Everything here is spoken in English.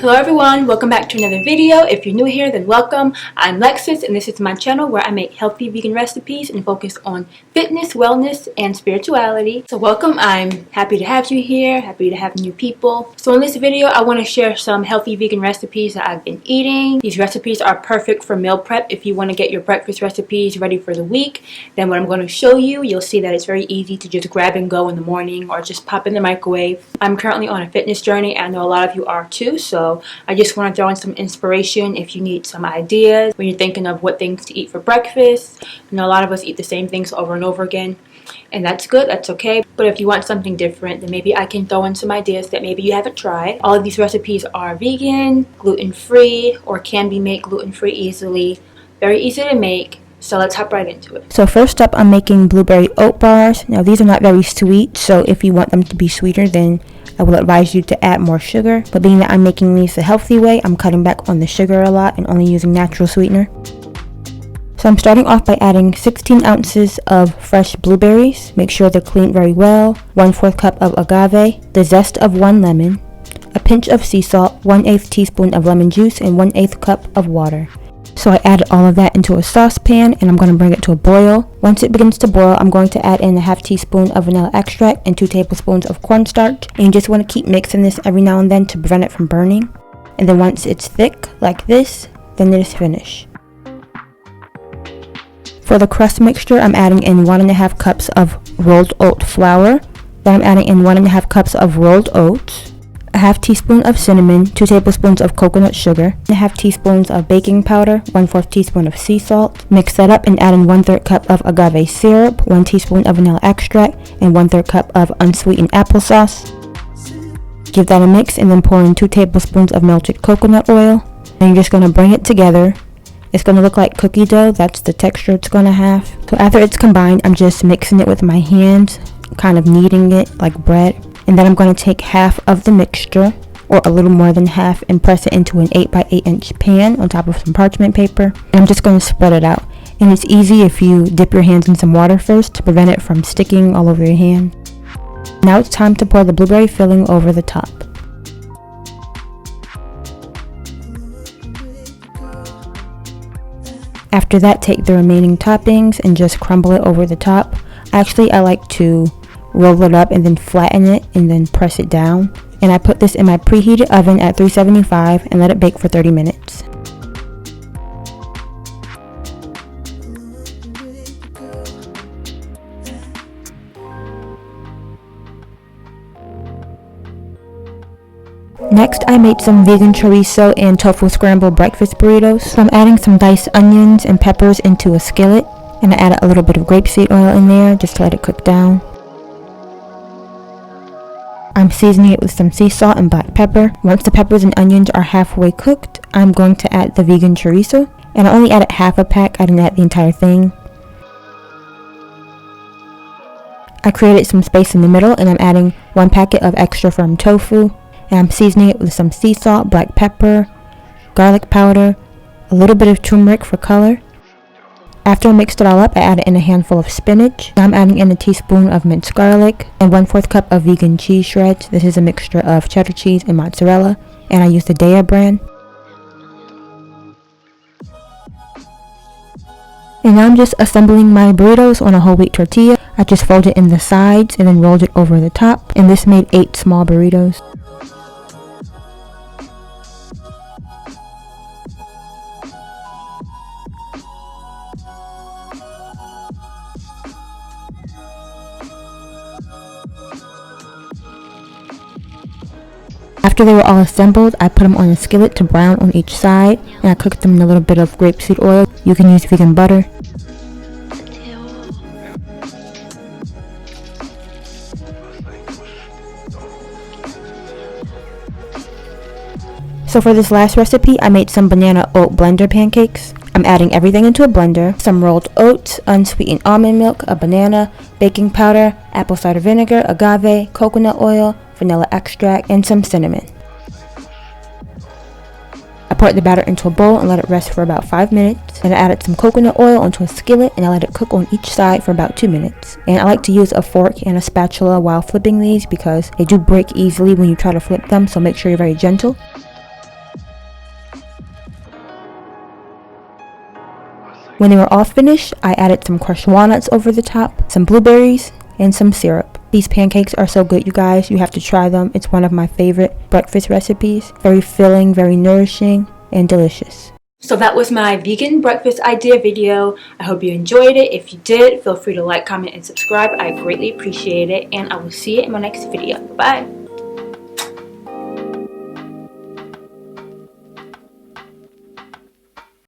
Hello everyone, welcome back to another video. If you're new here, then welcome. I'm Lexus and this is my channel where I make healthy vegan recipes and focus on fitness, wellness, and spirituality. So welcome, I'm happy to have you here, happy to have new people. So in this video, I want to share some healthy vegan recipes that I've been eating. These recipes are perfect for meal prep. If you want to get your breakfast recipes ready for the week, then what I'm going to show you, you'll see that it's very easy to just grab and go in the morning or just pop in the microwave. I'm currently on a fitness journey. I know a lot of you are too, so I just want to throw in some inspiration if you need some ideas when you're thinking of what things to eat for breakfast. You know, a lot of us eat the same things over and over again, and that's good, that's okay. But if you want something different, then maybe I can throw in some ideas that maybe you haven't tried. All of these recipes are vegan, gluten-free, or can be made gluten-free easily. Very easy to make. So let's hop right into it. So first up, I'm making blueberry oat bars. Now these are not very sweet, so if you want them to be sweeter, then I will advise you to add more sugar. But being that I'm making these the healthy way, I'm cutting back on the sugar a lot and only using natural sweetener. So I'm starting off by adding 16 ounces of fresh blueberries. Make sure they're cleaned very well. 1/4 cup of agave, the zest of 1 lemon, a pinch of sea salt, 1/8 teaspoon of lemon juice, and 1/8 cup of water. So I added all of that into a saucepan and I'm going to bring it to a boil. Once it begins to boil, I'm going to add in a 1/2 teaspoon of vanilla extract and 2 tablespoons of cornstarch. And you just want to keep mixing this every now and then to prevent it from burning. And then once it's thick like this, then it is finished. For the crust mixture, I'm adding in 1.5 cups of rolled oat flour. Then I'm adding in 1.5 cups of rolled oats, a 1/2 teaspoon of cinnamon, 2 tablespoons of coconut sugar, 1/2 teaspoons of baking powder, 1/4 teaspoon of sea salt. Mix that up and add in 1/3 cup of agave syrup, 1 teaspoon of vanilla extract, and 1/3 cup of unsweetened applesauce. Give that a mix and then pour in 2 tablespoons of melted coconut oil. And you're just going to bring it together. It's going to look like cookie dough. That's the texture it's going to have. So after it's combined, I'm just mixing it with my hands, kind of kneading it like bread. And then I'm going to take half of the mixture, or a little more than half, and press it into an 8x8 inch pan on top of some parchment paper. And I'm just going to spread it out. And it's easy if you dip your hands in some water first to prevent it from sticking all over your hand. Now it's time to pour the blueberry filling over the top. After that, take the remaining toppings and just crumble it over the top. Actually, I like to roll it up and then flatten it and then press it down. And I put this in my preheated oven at 375 and let it bake for 30 minutes. Next, I made some vegan chorizo and tofu scrambled breakfast burritos. So I'm adding some diced onions and peppers into a skillet. And I added a little bit of grapeseed oil in there just to let it cook down. I'm seasoning it with some sea salt and black pepper. Once the peppers and onions are halfway cooked, I'm going to add the vegan chorizo. And I only added half a pack, I didn't add the entire thing. I created some space in the middle and I'm adding 1 packet of extra firm tofu. And I'm seasoning it with some sea salt, black pepper, garlic powder, a little bit of turmeric for color. After I mixed it all up, I added in a handful of spinach. Now I'm adding in a teaspoon of minced garlic and 1/4 cup of vegan cheese shreds. This is a mixture of cheddar cheese and mozzarella, and I use the Daya brand. And now I'm just assembling my burritos on a whole wheat tortilla. I just folded in the sides and then rolled it over the top, and this made 8 small burritos. After they were all assembled, I put them on a skillet to brown on each side, and I cooked them in a little bit of grapeseed oil. You can use vegan butter. So for this last recipe, I made some banana oat blender pancakes. I'm adding everything into a blender, some rolled oats, unsweetened almond milk, a banana, baking powder, apple cider vinegar, agave, coconut oil, vanilla extract, and some cinnamon. I poured the batter into a bowl and let it rest for about 5 minutes. Then I added some coconut oil onto a skillet and I let it cook on each side for about 2 minutes. And I like to use a fork and a spatula while flipping these because they do break easily when you try to flip them, so make sure you're very gentle. When they were all finished, I added some crushed walnuts over the top, some blueberries, and some syrup. These pancakes are so good, you guys. You have to try them. It's one of my favorite breakfast recipes. Very filling, very nourishing, and delicious. So that was my vegan breakfast idea video. I hope you enjoyed it. If you did, feel free to like, comment, and subscribe. I greatly appreciate it, and I will see you in my next video. Bye.